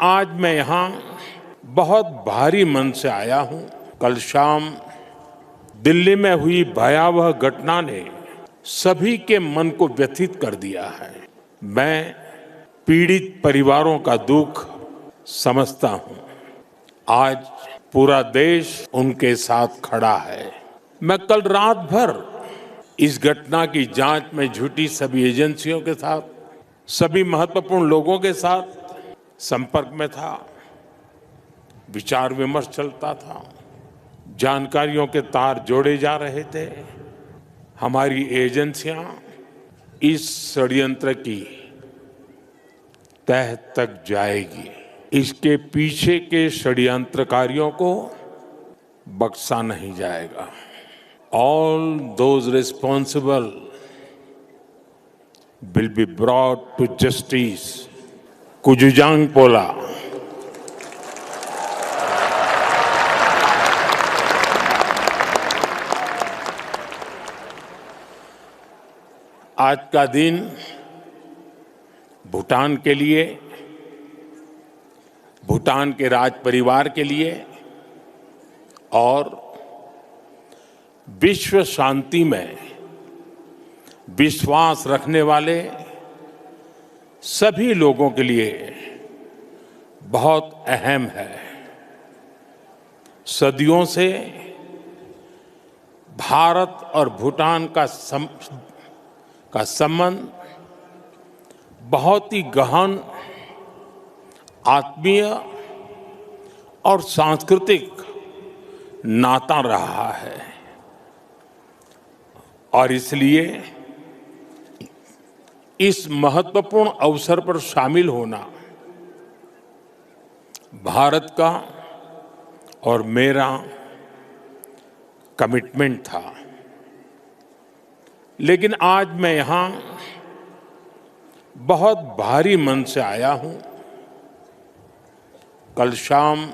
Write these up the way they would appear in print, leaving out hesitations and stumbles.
आज मैं यहाँ बहुत भारी मन से आया हूँ। कल शाम दिल्ली में हुई भयावह घटना ने सभी के मन को व्यथित कर दिया है। मैं पीड़ित परिवारों का दुख समझता हूँ। आज पूरा देश उनके साथ खड़ा है। मैं कल रात भर इस घटना की जांच में जुटी सभी एजेंसियों के साथ, सभी महत्वपूर्ण लोगों के साथ संपर्क में था। विचार विमर्श चलता था, जानकारियों के तार जोड़े जा रहे थे। हमारी एजेंसियां इस षड्यंत्र की तह तक जाएगी। इसके पीछे के षड्यंत्रकारियों को बख्शा नहीं जाएगा। All those responsible will be brought to justice. कुजुजांग पोला। आज का दिन भूटान के लिए, भूटान के राज परिवार के लिए और विश्व शांति में विश्वास रखने वाले सभी लोगों के लिए बहुत अहम है। सदियों से भारत और भूटान का संबंध बहुत ही गहन, आत्मीय और सांस्कृतिक नाता रहा है और इसलिए इस महत्वपूर्ण अवसर पर शामिल होना भारत का और मेरा कमिटमेंट था। लेकिन आज मैं यहाँ बहुत भारी मन से आया हूँ। कल शाम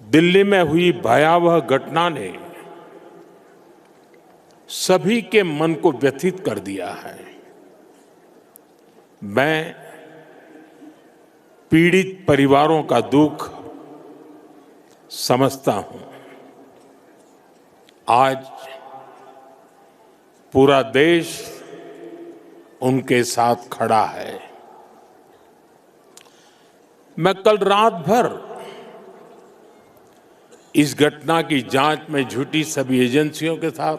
दिल्ली में हुई भयावह घटना ने सभी के मन को व्यथित कर दिया है। मैं पीड़ित परिवारों का दुख समझता हूं। आज पूरा देश उनके साथ खड़ा है। मैं कल रात भर इस घटना की जांच में जुटी सभी एजेंसियों के साथ,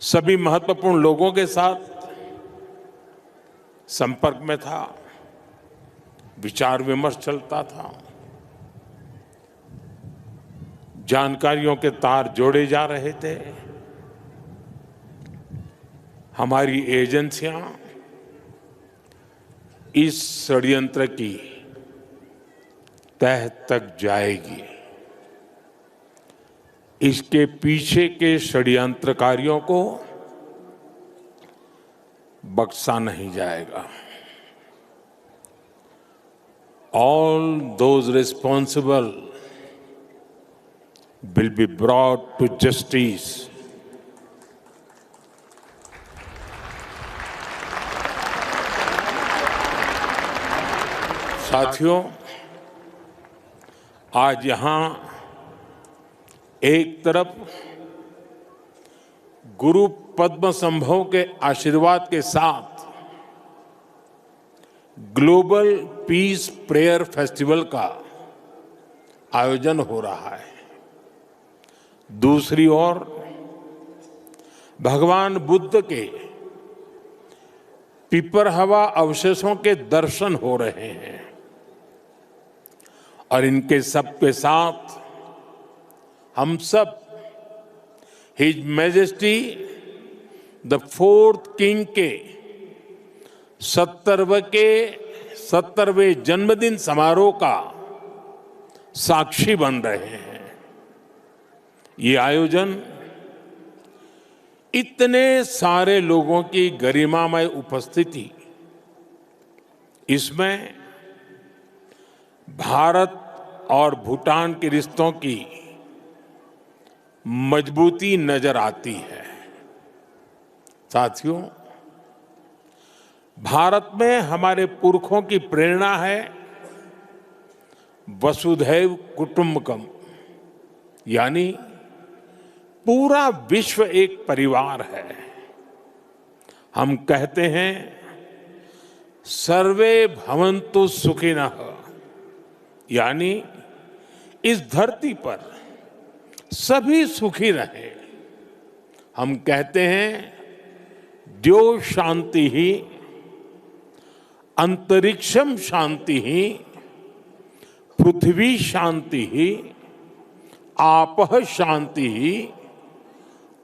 सभी महत्वपूर्ण लोगों के साथ संपर्क में था। विचार विमर्श चलता था, जानकारियों के तार जोड़े जा रहे थे। हमारी एजेंसियां इस षड्यंत्र की तह तक जाएगी। इसके पीछे के षड्यंत्रकारियों को बख्शा नहीं जाएगा। All those responsible will be brought to justice. साथियों, आज यहां एक तरफ गुरु पद्म संभव के आशीर्वाद के साथ ग्लोबल पीस प्रेयर फेस्टिवल का आयोजन हो रहा है। दूसरी ओर भगवान बुद्ध के पिपरहवा अवशेषों के दर्शन हो रहे हैं और इनके सबके साथ हम सब his majesty the fourth king के 70वें जन्मदिन समारोह का साक्षी बन रहे हैं। ये आयोजन इतने सारे लोगों की गरिमामय उपस्थिति, इसमें भारत और भूटान के रिश्तों की मजबूती नजर आती है। साथियों, भारत में हमारे पुरखों की प्रेरणा है वसुधैव कुटुंबकम, यानी पूरा विश्व एक परिवार है। हम कहते हैं सर्वे भवन्तु सुखिनः, यानी इस धरती पर सभी सुखी रहें। हम कहते हैं द्यो शांति ही अंतरिक्षम शांति ही पृथ्वी शांति ही आपः शांति ही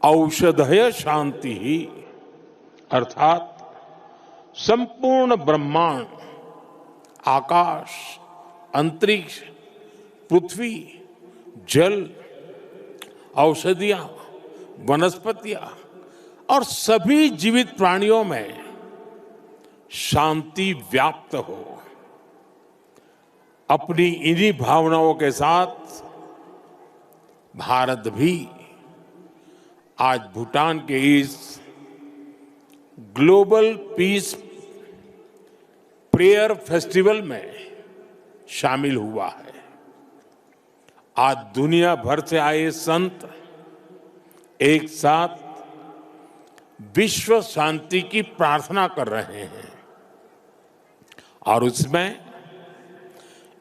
औषधय शांति ही, अर्थात संपूर्ण ब्रह्मांड, आकाश, अंतरिक्ष, पृथ्वी, जल, औषधियां, वनस्पतियां और सभी जीवित प्राणियों में शांति व्याप्त हो। अपनी इन्हीं भावनाओं के साथ भारत भी आज भूटान के इस ग्लोबल पीस प्रेयर फेस्टिवल में शामिल हुआ है। आज दुनिया भर से आए संत एक साथ विश्व शांति की प्रार्थना कर रहे हैं और उसमें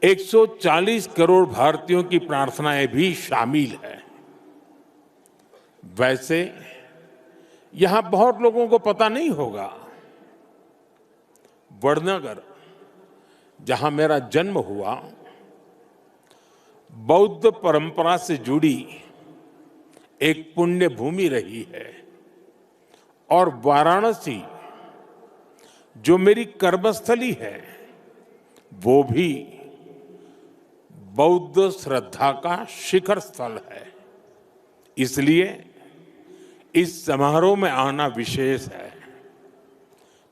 140 करोड़ भारतीयों की प्रार्थनाएं भी शामिल है। वैसे यहां बहुत लोगों को पता नहीं होगा, वडनगर, जहां मेरा जन्म हुआ, बौद्ध परंपरा से जुड़ी एक पुण्य भूमि रही है और वाराणसी जो मेरी कर्मस्थली है वो भी बौद्ध श्रद्धा का शिखर स्थल है। इसलिए इस समारोह में आना विशेष है।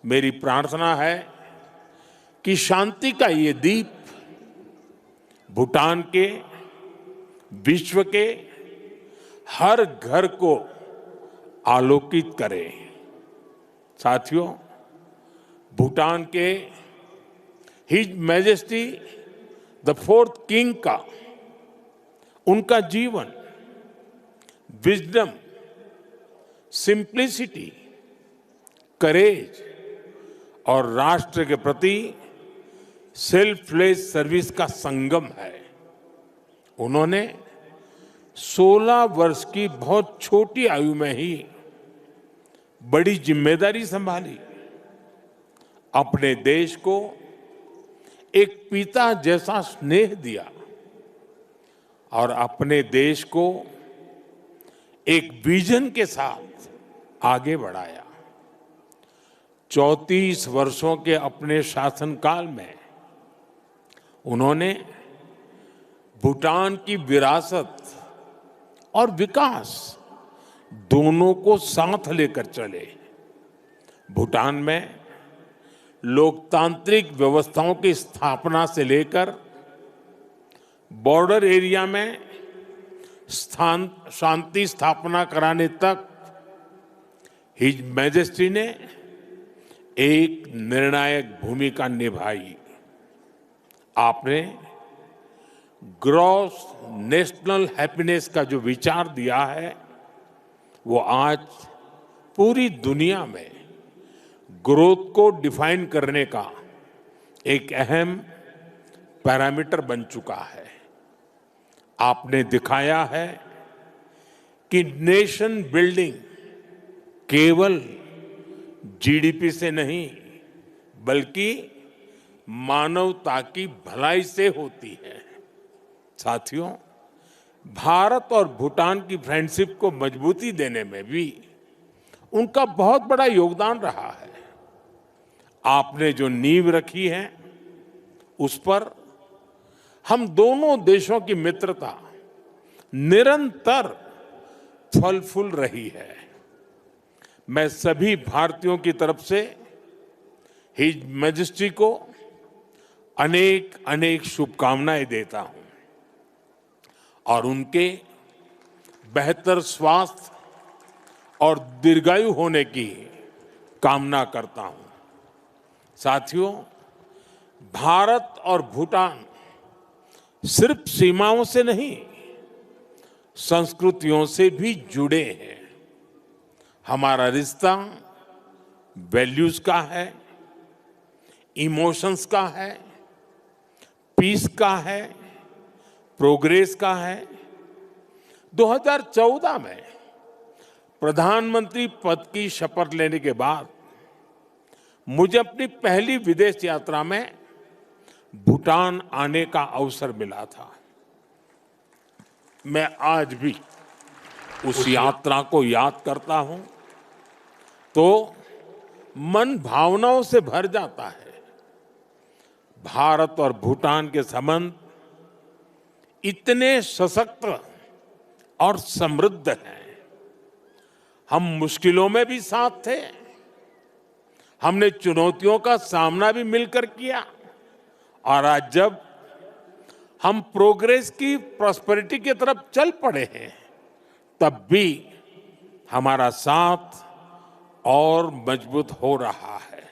मेरी प्रार्थना है कि शांति का ये दीप भूटान के, विश्व के हर घर को आलोकित करे। साथियों, भूटान के his majesty the fourth king का, उनका जीवन, विजडम, सिंप्लिसिटी, करेज और राष्ट्र के प्रति सेल्फलेस सर्विस का संगम है। उन्होंने 16 वर्ष की बहुत छोटी आयु में ही बड़ी जिम्मेदारी संभाली, अपने देश को एक पिता जैसा स्नेह दिया और अपने देश को एक विजन के साथ आगे बढ़ाया। 34 वर्षों के अपने शासनकाल में उन्होंने भूटान की विरासत और विकास दोनों को साथ लेकर चले। भूटान में लोकतांत्रिक व्यवस्थाओं की स्थापना से लेकर बॉर्डर एरिया में शांति स्थापना कराने तक हिज मैजेस्टी ने एक निर्णायक भूमिका निभाई। आपने ग्रॉस नेशनल हैप्पीनेस का जो विचार दिया है वो आज पूरी दुनिया में ग्रोथ को डिफाइन करने का एक अहम पैरामीटर बन चुका है। आपने दिखाया है कि नेशन बिल्डिंग केवल जीडीपी से नहीं बल्कि मानवता की भलाई से होती है। साथियों, भारत और भूटान की फ्रेंडशिप को मजबूती देने में भी उनका बहुत बड़ा योगदान रहा है। आपने जो नींव रखी है उस पर हम दोनों देशों की मित्रता निरंतर फल फूल रही है। मैं सभी भारतीयों की तरफ से हिज मैजेस्टी को अनेक अनेक शुभकामनाएं देता हूं और उनके बेहतर स्वास्थ्य और दीर्घायु होने की कामना करता हूं। साथियों, भारत और भूटान सिर्फ सीमाओं से नहीं, संस्कृतियों से भी जुड़े हैं। हमारा रिश्ता वैल्यूज का है, इमोशंस का है, पीस का है, प्रोग्रेस का है। 2014 में प्रधानमंत्री पद की शपथ लेने के बाद मुझे अपनी पहली विदेश यात्रा में भूटान आने का अवसर मिला था। मैं आज भी उस यात्रा को याद करता हूं तो मन भावनाओं से भर जाता है। भारत और भूटान के संबंध इतने सशक्त और समृद्ध हैं। हम मुश्किलों में भी साथ थे, हमने चुनौतियों का सामना भी मिलकर किया, और आज जब हम प्रोग्रेस की प्रॉस्पेरिटी की तरफ चल पड़े हैं, तब भी हमारा साथ और मजबूत हो रहा है।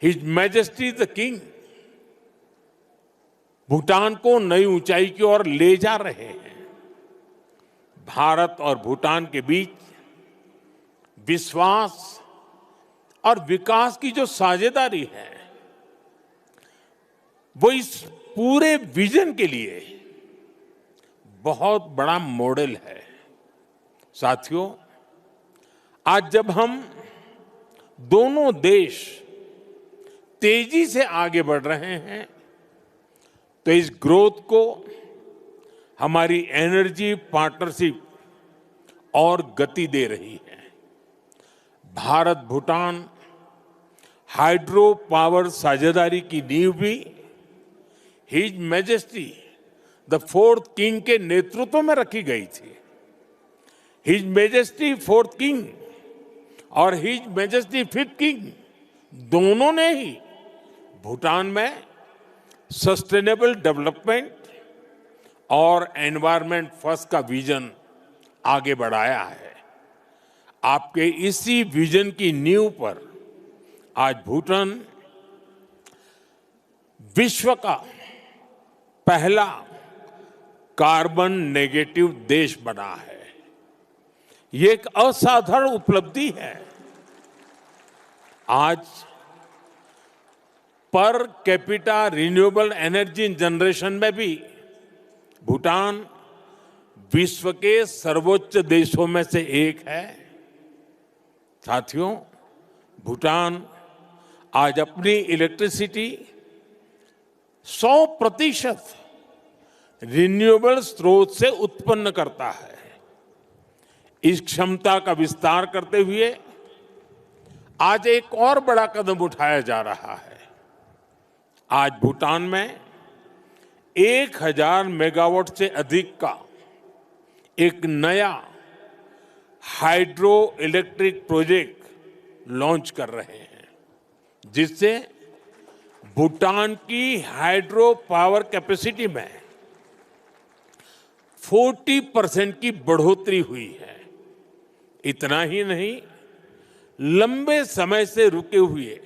His majesty the king Bhutan को नई ऊंचाई की ओर ले जा रहे हैं। भारत और भूटान के बीच विश्वास और विकास की जो साझेदारी है, वो इस पूरे विजन के लिए बहुत बड़ा मॉडल है। साथियों, आज जब हम दोनों देश तेजी से आगे बढ़ रहे हैं, तो इस ग्रोथ को हमारी एनर्जी पार्टनरशिप और गति दे रही है। भारत भूटान हाइड्रो पावर साझेदारी की नींव भी his majesty the fourth king के नेतृत्व में रखी गई थी। हिज मैजेस्टी फोर्थ किंग और हिज मैजेस्टी फिफ्थ किंग दोनों ने ही भूटान में सस्टेनेबल डेवलपमेंट और एनवायरनमेंट फर्स्ट का विजन आगे बढ़ाया है। आपके इसी विजन की नींव पर आज भूटान विश्व का पहला कार्बन नेगेटिव देश बना है। ये एक असाधारण उपलब्धि है। आज per capita renewable energy generation में भी भूटान विश्व के सर्वोच्च देशों में से एक है। साथियों, भूटान आज अपनी इलेक्ट्रिसिटी 100% रिन्यूएबल स्रोत से उत्पन्न करता है। इस क्षमता का विस्तार करते हुए आज एक और बड़ा कदम उठाया जा रहा है। आज भूटान में 1000 मेगावाट से अधिक का एक नया हाइड्रो इलेक्ट्रिक प्रोजेक्ट लॉन्च कर रहे हैं, जिससे भूटान की हाइड्रो पावर कैपेसिटी में 40% की बढ़ोतरी हुई है। इतना ही नहीं, लंबे समय से रुके हुए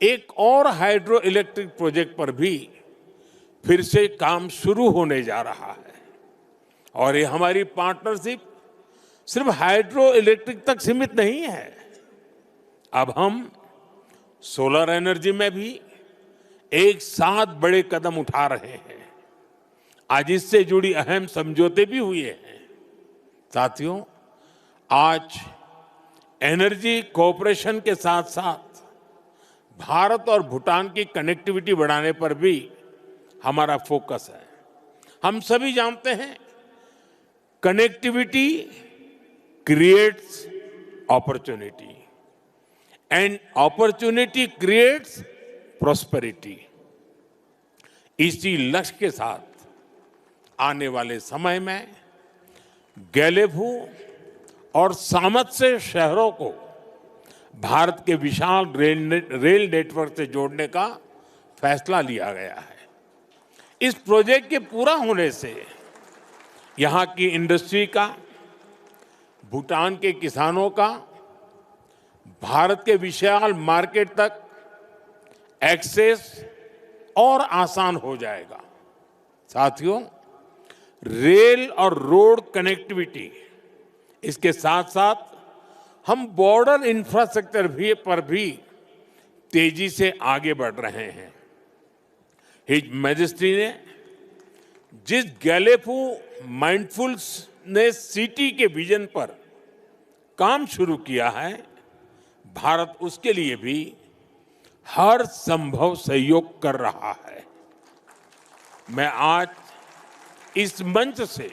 एक और हाइड्रो इलेक्ट्रिक प्रोजेक्ट पर भी फिर से काम शुरू होने जा रहा है। और ये हमारी पार्टनरशिप सिर्फ हाइड्रो इलेक्ट्रिक तक सीमित नहीं है। अब हम सोलर एनर्जी में भी एक साथ बड़े कदम उठा रहे हैं। आज इससे जुड़ी अहम समझौते भी हुए हैं। साथियों, आज एनर्जी कोऑपरेशन के साथ साथ भारत और भूटान की कनेक्टिविटी बढ़ाने पर भी हमारा फोकस है। हम सभी जानते हैं, connectivity creates opportunity and opportunity creates prosperity. इसी लक्ष्य के साथ आने वाले समय में गैलेफू और सामर्थ्य शहरों को भारत के विशाल रेल नेटवर्क से जोड़ने का फैसला लिया गया है। इस प्रोजेक्ट के पूरा होने से यहाँ की इंडस्ट्री का, भूटान के किसानों का, भारत के विशाल मार्केट तक एक्सेस और आसान हो जाएगा। साथियों, रेल और रोड कनेक्टिविटी, इसके साथ साथ हम बॉर्डर इंफ्रास्ट्रक्चर पर भी तेजी से आगे बढ़ रहे हैं। हिज मैजेस्टी ने जिस गैलेफू माइंडफुलनेस सिटी के विजन पर काम शुरू किया है, भारत उसके लिए भी हर संभव सहयोग कर रहा है। मैं आज इस मंच से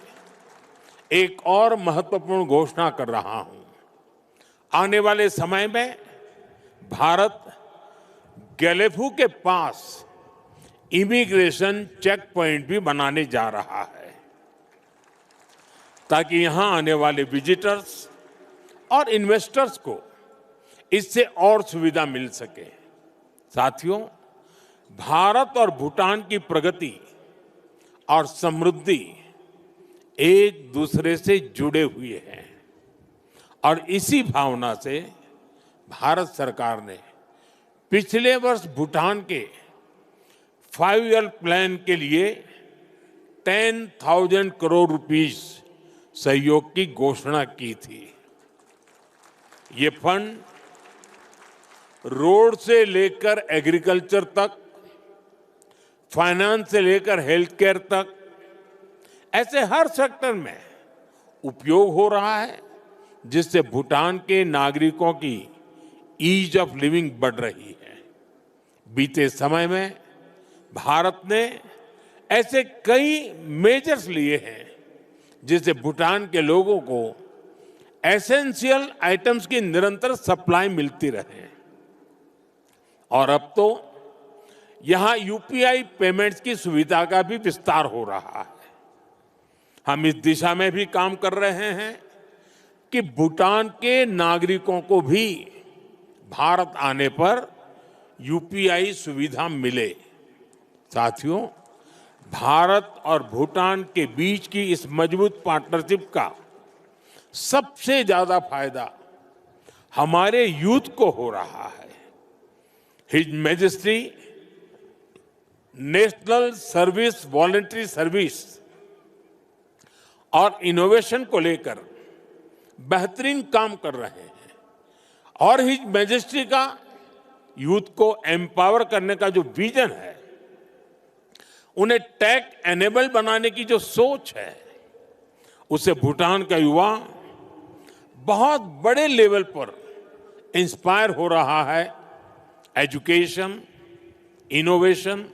एक और महत्वपूर्ण घोषणा कर रहा हूं। आने वाले समय में भारत गैलेफू के पास इमिग्रेशन चेक पॉइंट भी बनाने जा रहा है, ताकि यहां आने वाले विजिटर्स और इन्वेस्टर्स को इससे और सुविधा मिल सके। साथियों, भारत और भूटान की प्रगति और समृद्धि एक दूसरे से जुड़े हुए हैं और इसी भावना से भारत सरकार ने पिछले वर्ष भूटान के 5 ईयर प्लान के लिए 10,000 करोड़ रुपीस सहयोग की घोषणा की थी। ये फंड रोड से लेकर एग्रीकल्चर तक, फाइनेंस से लेकर हेल्थ केयर तक, ऐसे हर सेक्टर में उपयोग हो रहा है, जिससे भूटान के नागरिकों की ईज ऑफ लिविंग बढ़ रही है। बीते समय में भारत ने ऐसे कई मेजर्स लिए हैं, जिससे भूटान के लोगों को एसेंशियल आइटम्स की निरंतर सप्लाई मिलती रहे। और अब तो यहां यूपीआई पेमेंट्स की सुविधा का भी विस्तार हो रहा है। हम इस दिशा में भी काम कर रहे हैं कि भूटान के नागरिकों को भी भारत आने पर यूपीआई सुविधा मिले। साथियों, भारत और भूटान के बीच की इस मजबूत पार्टनरशिप का सबसे ज्यादा फायदा हमारे यूथ को हो रहा है। His majesty national service voluntary service और इनोवेशन को लेकर बेहतरीन काम कर रहे हैं और हिज मैजेस्टी का यूथ को एम्पावर करने का जो विजन है, उन्हें टेक एनेबल बनाने की जो सोच है, उससे भूटान का युवा बहुत बड़े लेवल पर इंस्पायर हो रहा है। Education, innovation,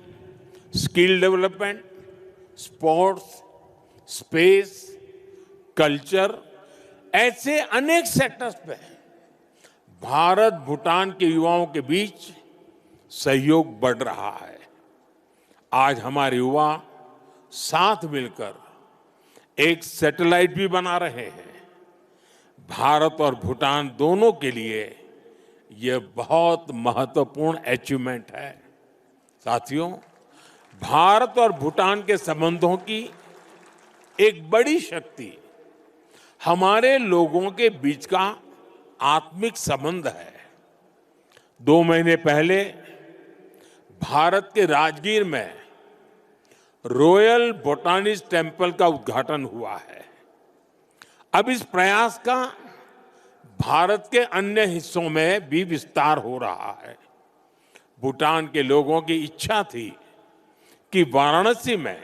skill development, sports, space, culture, ऐसे अनेक सेक्टर्स पे भारत भूटान के युवाओं के बीच सहयोग बढ़ रहा है। आज हमारे युवा साथ मिलकर एक सैटेलाइट भी बना रहे हैं। भारत और भूटान दोनों के लिए यह बहुत महत्वपूर्ण अचीवमेंट है। साथियों, भारत और भूटान के संबंधों की एक बड़ी शक्ति हमारे लोगों के बीच का आत्मिक संबंध है। 2 महीने पहले भारत के राजगीर में रॉयल बोटानिस्ट टेम्पल का उद्घाटन हुआ है। अब इस प्रयास का भारत के अन्य हिस्सों में भी विस्तार हो रहा है। भूटान के लोगों की इच्छा थी कि वाराणसी में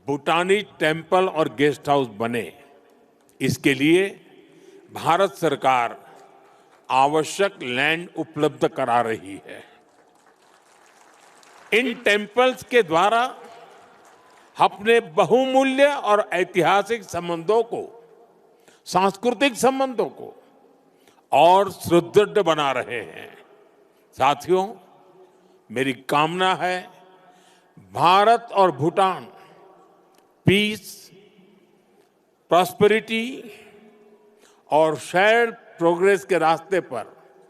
बोटानिस्ट टेम्पल और गेस्ट हाउस बने। इसके लिए भारत सरकार आवश्यक लैंड उपलब्ध करा रही है। इन टेम्पल्स के द्वारा अपने बहुमूल्य और ऐतिहासिक संबंधों को, सांस्कृतिक संबंधों को और सुदृढ़ बना रहे हैं। साथियों, मेरी कामना है भारत और भूटान पीस, प्रॉस्पेरिटी और शेयर्ड प्रोग्रेस के रास्ते पर